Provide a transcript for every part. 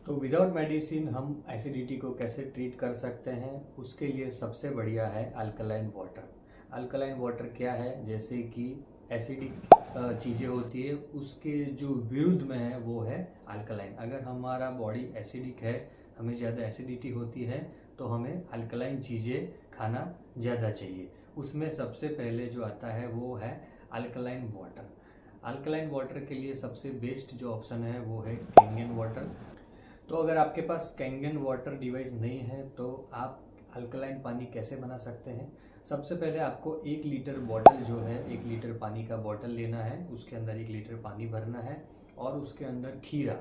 तो without medicine हम acidity को कैसे ट्रीट कर सकते हैं, उसके लिए सबसे बढ़िया है अल्कलाइन वाटर। अल्कलाइन वाटर क्या है, जैसे कि एसिडिक चीज़ें होती है उसके जो विरुद्ध में है वो है अल्कलाइन। अगर हमारा बॉडी एसिडिक है, हमें ज़्यादा एसिडिटी होती है, तो हमें अल्कलाइन चीज़ें खाना ज़्यादा चाहिए। उसमें सबसे पहले जो आता है वो है अल्कलाइन वाटर। अल्कलाइन वाटर के लिए सबसे बेस्ट जो ऑप्शन है वो है कैंगन वाटर। तो अगर आपके पास कैंगन वाटर डिवाइस नहीं है तो आप अल्कलाइन पानी कैसे बना सकते हैं। सबसे पहले आपको 1 लीटर बॉटल जो है, 1 लीटर पानी का बॉटल लेना है, उसके अंदर 1 लीटर पानी भरना है और उसके अंदर खीरा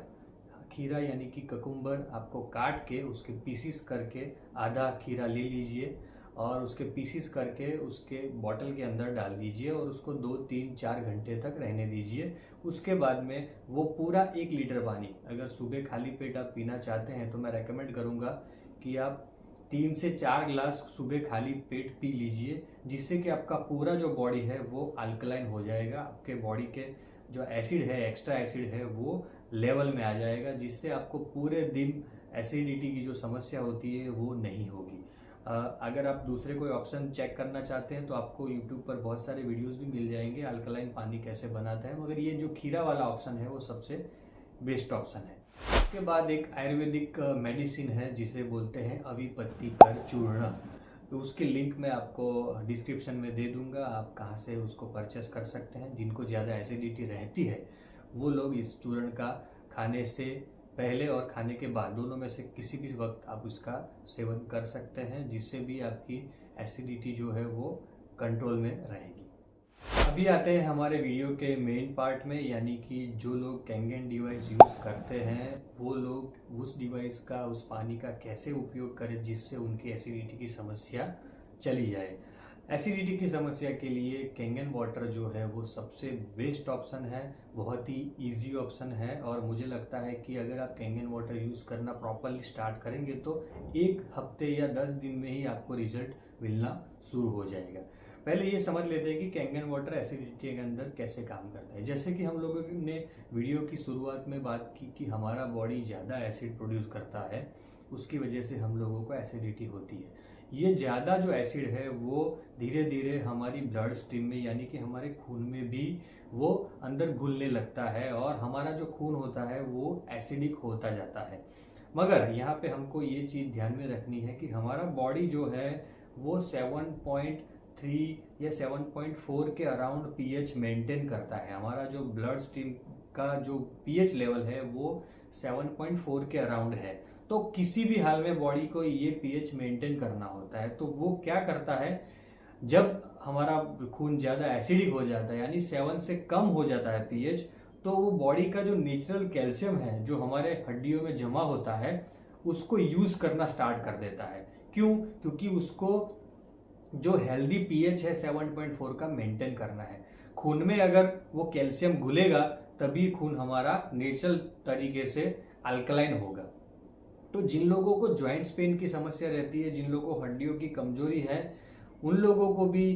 खीरा यानी कि ककुम्बर आपको काट के उसके पीसीस करके आधा खीरा ले लीजिए और उसके पीसीस करके उसके बॉटल के अंदर डाल दीजिए और उसको 2 3 4 घंटे तक रहने दीजिए। उसके बाद में वो पूरा 1 लीटर पानी अगर सुबह खाली पेट आप पीना चाहते हैं तो मैं रेकमेंड करूँगा कि आप 3 से 4 ग्लास सुबह खाली पेट पी लीजिए, जिससे कि आपका पूरा जो बॉडी है वो अल्कलाइन हो जाएगा। आपके बॉडी के जो एसिड है, एक्स्ट्रा एसिड है, वो लेवल में आ जाएगा, जिससे आपको पूरे दिन एसिडिटी की जो समस्या होती है वो नहीं होगी। अगर आप दूसरे कोई ऑप्शन चेक करना चाहते हैं तो आपको यूट्यूब पर बहुत सारे वीडियोस भी मिल जाएंगे अल्कलाइन पानी कैसे बनाते हैं, मगर ये जो खीरा वाला ऑप्शन है वो सबसे बेस्ट ऑप्शन है। उसके बाद एक आयुर्वेदिक मेडिसिन है जिसे बोलते हैं अविपत्ति कर चूर्ण। तो उसकी लिंक मैं आपको डिस्क्रिप्शन में दे दूंगा, आप कहाँ से उसको परचेस कर सकते हैं। जिनको ज़्यादा एसिडिटी रहती है वो लोग इस चूर्ण का खाने से पहले और खाने के बाद दोनों में से किसी भी वक्त आप इसका सेवन कर सकते हैं, जिससे भी आपकी एसिडिटी जो है वो कंट्रोल में रहेगी। अभी आते हैं हमारे वीडियो के मेन पार्ट में, यानी कि जो लोग कैंगन डिवाइस यूज़ करते हैं वो लोग उस डिवाइस का, उस पानी का कैसे उपयोग करें जिससे उनकी एसिडिटी की समस्या चली जाए। एसिडिटी की समस्या के लिए कैंगन वाटर जो है वो सबसे बेस्ट ऑप्शन है, बहुत ही इजी ऑप्शन है। और मुझे लगता है कि अगर आप कैंगन वाटर यूज़ करना प्रॉपरली स्टार्ट करेंगे तो 1 हफ्ते या 10 दिन में ही आपको रिजल्ट मिलना शुरू हो जाएगा। पहले ये समझ लेते हैं कि कैंगन वाटर एसिडिटी के अंदर कैसे काम करता है। जैसे कि हम लोगों ने वीडियो की शुरुआत में बात की कि हमारा बॉडी ज़्यादा एसिड प्रोड्यूस करता है, उसकी वजह से हम लोगों को एसिडिटी होती है। ये ज़्यादा जो एसिड है वो धीरे धीरे हमारी ब्लड स्ट्रीम में यानी कि हमारे खून में भी वो अंदर घुलने लगता है और हमारा जो खून होता है वो एसिडिक होता जाता है। मगर यहाँ पे हमको ये चीज़ ध्यान में रखनी है कि हमारा बॉडी जो है वो 7.3 या 7.4 के अराउंड पीएच मेंटेन करता है। हमारा जो ब्लड स्ट्रीम का जो पीएच लेवल है वो 7.4 के अराउंड है। तो किसी भी हाल में बॉडी को ये पीएच मेंटेन करना होता है। तो वो क्या करता है, जब हमारा खून ज़्यादा एसिडिक हो जाता है यानी 7 से कम हो जाता है पीएच, तो वो बॉडी का जो नेचुरल कैल्शियम है जो हमारे हड्डियों में जमा होता है उसको यूज करना स्टार्ट कर देता है। क्यों? क्योंकि उसको जो हेल्दी पीएच है 7.4 का मेंटेन करना है। खून में अगर वो कैल्शियम घुलेगा तभी खून हमारा नेचुरल तरीके से अल्कलाइन होगा। तो जिन लोगों को जॉइंट्स पेन की समस्या रहती है, जिन लोगों को हड्डियों की कमजोरी है, उन लोगों को भी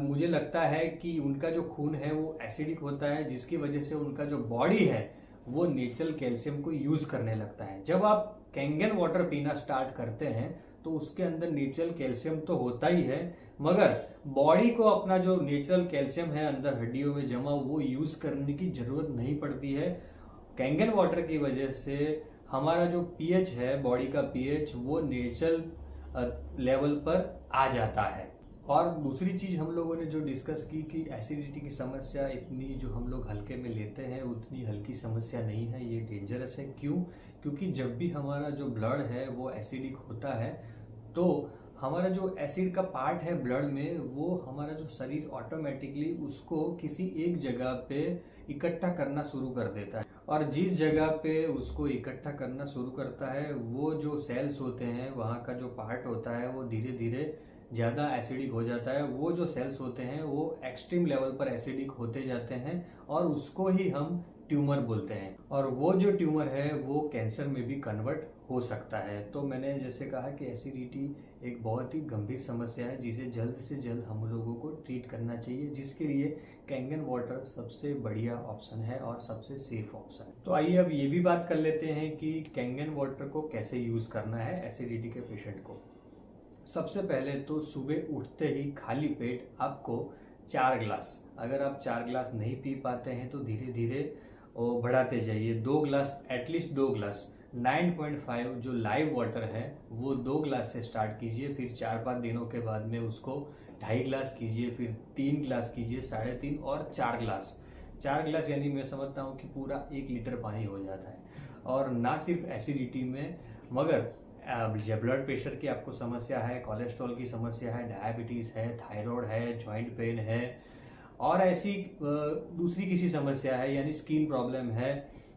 मुझे लगता है कि उनका जो खून है वो एसिडिक होता है, जिसकी वजह से उनका जो बॉडी है वो नेचुरल कैल्शियम को यूज करने लगता है। जब आप कैंगन वाटर पीना स्टार्ट करते हैं तो उसके अंदर नेचुरल कैल्शियम तो होता ही है, मगर बॉडी को अपना जो नेचुरल कैल्शियम है अंदर हड्डियों में जमा वो यूज करने की जरूरत नहीं पड़ती है। कैंगन वाटर की वजह से हमारा जो पीएच है, बॉडी का पीएच, वो नेचुरल लेवल पर आ जाता है। और दूसरी चीज हम लोगों ने जो डिस्कस की कि एसिडिटी की समस्या इतनी जो हम लोग हल्के में लेते हैं उतनी हल्की समस्या नहीं है, ये डेंजरस है। क्यों? क्योंकि जब भी हमारा जो ब्लड है वो एसिडिक होता है तो हमारा जो एसिड का पार्ट है ब्लड में वो हमारा जो शरीर ऑटोमेटिकली उसको किसी एक जगह पे इकट्ठा करना शुरू कर देता है। और जिस जगह पे उसको इकट्ठा करना शुरू करता है वो जो सेल्स होते हैं, वहाँ का जो पार्ट होता है वो धीरे धीरे ज़्यादा एसिडिक हो जाता है। वो जो सेल्स होते हैं वो एक्सट्रीम लेवल पर एसिडिक होते जाते हैं और उसको ही हम ट्यूमर बोलते हैं, और वो जो ट्यूमर है वो कैंसर में भी कन्वर्ट हो सकता है। तो मैंने जैसे कहा कि एसिडिटी एक बहुत ही गंभीर समस्या है जिसे जल्द से जल्द हम लोगों को ट्रीट करना चाहिए, जिसके लिए कैंगन वाटर सबसे बढ़िया ऑप्शन है और सबसे सेफ ऑप्शन है। तो आइए अब ये भी बात कर लेते हैं कि कैंगन वाटर को कैसे यूज़ करना है एसिडिटी के पेशेंट को। सबसे पहले तो सुबह उठते ही खाली पेट आपको 4 ग्लास, अगर आप 4 ग्लास नहीं पी पाते हैं तो धीरे धीरे बढ़ाते जाइए। 2 ग्लास, एटलीस्ट 2 ग्लास 9.5 जो लाइव वाटर है वो 2 ग्लास से स्टार्ट कीजिए, फिर 4-5 दिनों के बाद में उसको 2.5 ग्लास कीजिए, फिर 3 ग्लास कीजिए, 3.5 और 4 ग्लास। 4 ग्लास यानी मैं समझता हूँ कि पूरा 1 लीटर पानी हो जाता है। और ना सिर्फ एसिडिटी में, मगर जब ब्लड प्रेशर की आपको समस्या है, कोलेस्ट्रॉल की समस्या है, डायबिटीज़ है, थायराइड है, जॉइंट पेन है और ऐसी दूसरी किसी समस्या है, यानी स्किन प्रॉब्लम है,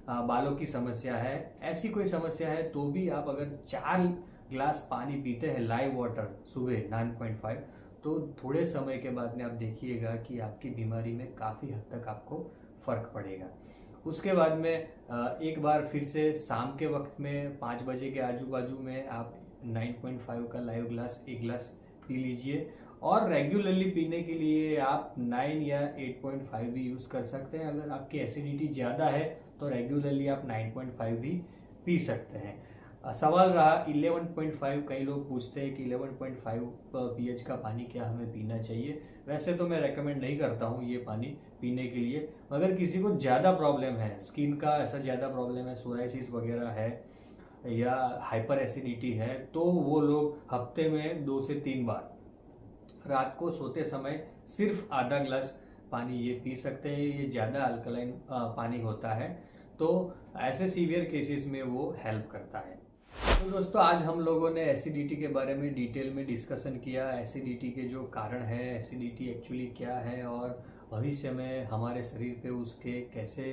बालों की समस्या है, ऐसी कोई समस्या है, तो भी आप अगर 4 ग्लास पानी पीते हैं लाइव वाटर सुबह 9.5, तो थोड़े समय के बाद में आप देखिएगा कि आपकी बीमारी में काफ़ी हद तक आपको फ़र्क पड़ेगा। उसके बाद में एक बार फिर से शाम के वक्त में 5 बजे के आजू बाजू में आप 9.5 का लाइव ग्लास 1 ग्लास पी लीजिए, और रेगुलरली पीने के लिए आप 9 या 8.5 भी यूज़ कर सकते हैं। अगर आपकी एसिडिटी ज़्यादा है तो रेगुलरली आप 9.5 भी पी सकते हैं। सवाल रहा 11.5, कई लोग पूछते हैं कि 11.5 pH का पानी क्या हमें पीना चाहिए। वैसे तो मैं रेकमेंड नहीं करता हूँ ये पानी पीने के लिए, मगर किसी को ज़्यादा प्रॉब्लम है, स्किन का ऐसा ज़्यादा प्रॉब्लम है, सोराइसिस वगैरह है या हाइपर एसिडिटी है, तो वो लोग हफ्ते में 2 से 3 बार रात को सोते समय सिर्फ आधा ग्लास पानी ये पी सकते हैं। ये ज़्यादा अल्कलाइन पानी होता है, तो ऐसे सीवियर केसेस में वो हेल्प करता है। तो दोस्तों, आज हम लोगों ने एसिडिटी के बारे में डिटेल में डिस्कशन किया। एसिडिटी के जो कारण है, एसिडिटी एक्चुअली क्या है और भविष्य में हमारे शरीर पे उसके कैसे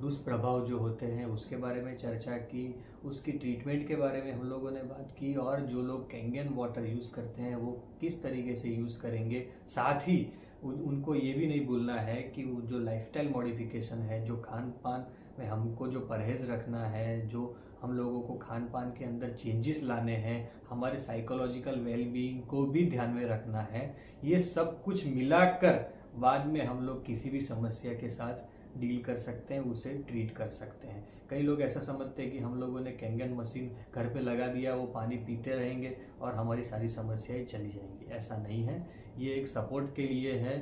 दुष्प्रभाव जो होते हैं उसके बारे में चर्चा की। उसकी ट्रीटमेंट के बारे में हम लोगों ने बात की, और जो लोग कैंगन वाटर यूज़ करते हैं वो किस तरीके से यूज़ करेंगे। साथ ही उनको ये भी नहीं भूलना है कि वो जो लाइफस्टाइल मॉडिफिकेशन है, जो खान पान में हमको जो परहेज़ रखना है, जो हम लोगों को खान पान के अंदर चेंजेस लाने हैं, हमारे साइकोलॉजिकल वेलबीइंग को भी ध्यान में रखना है। ये सब कुछ मिलाकर बाद में हम लोग किसी भी समस्या के साथ डील कर सकते हैं, उसे ट्रीट कर सकते हैं। कई लोग ऐसा समझते हैं कि हम लोगों ने कैंगन मशीन घर पे लगा दिया, वो पानी पीते रहेंगे और हमारी सारी समस्याएं चली जाएंगी। ऐसा नहीं है, ये एक सपोर्ट के लिए है,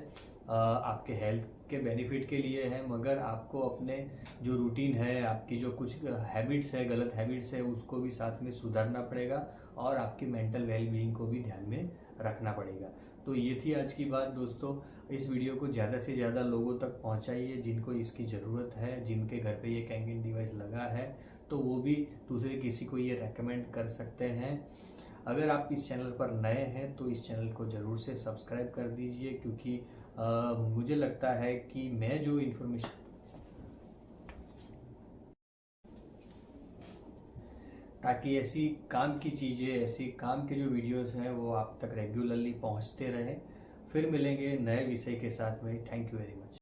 आपके हेल्थ के बेनिफिट के लिए है, मगर आपको अपने जो रूटीन है, आपकी जो कुछ हैबिट्स है, गलत हैबिट्स है, उसको भी साथ में सुधारना पड़ेगा और आपकी मेंटल वेलबीइंग को भी ध्यान में रखना पड़ेगा। तो ये थी आज की बात दोस्तों। इस वीडियो को ज़्यादा से ज़्यादा लोगों तक पहुंचाइए जिनको इसकी ज़रूरत है, जिनके घर पे ये कैंगन डिवाइस लगा है, तो वो भी दूसरे किसी को ये रेकमेंड कर सकते हैं। अगर आप इस चैनल पर नए हैं तो इस चैनल को ज़रूर से सब्सक्राइब कर दीजिए, क्योंकि मुझे लगता है कि मैं जो इन्फॉर्मेशन, ताकि ऐसी काम की चीज़ें, ऐसी काम के जो वीडियोस हैं वो आप तक रेगुलरली पहुंचते रहें। फिर मिलेंगे नए विषय के साथ में। Thank you very much.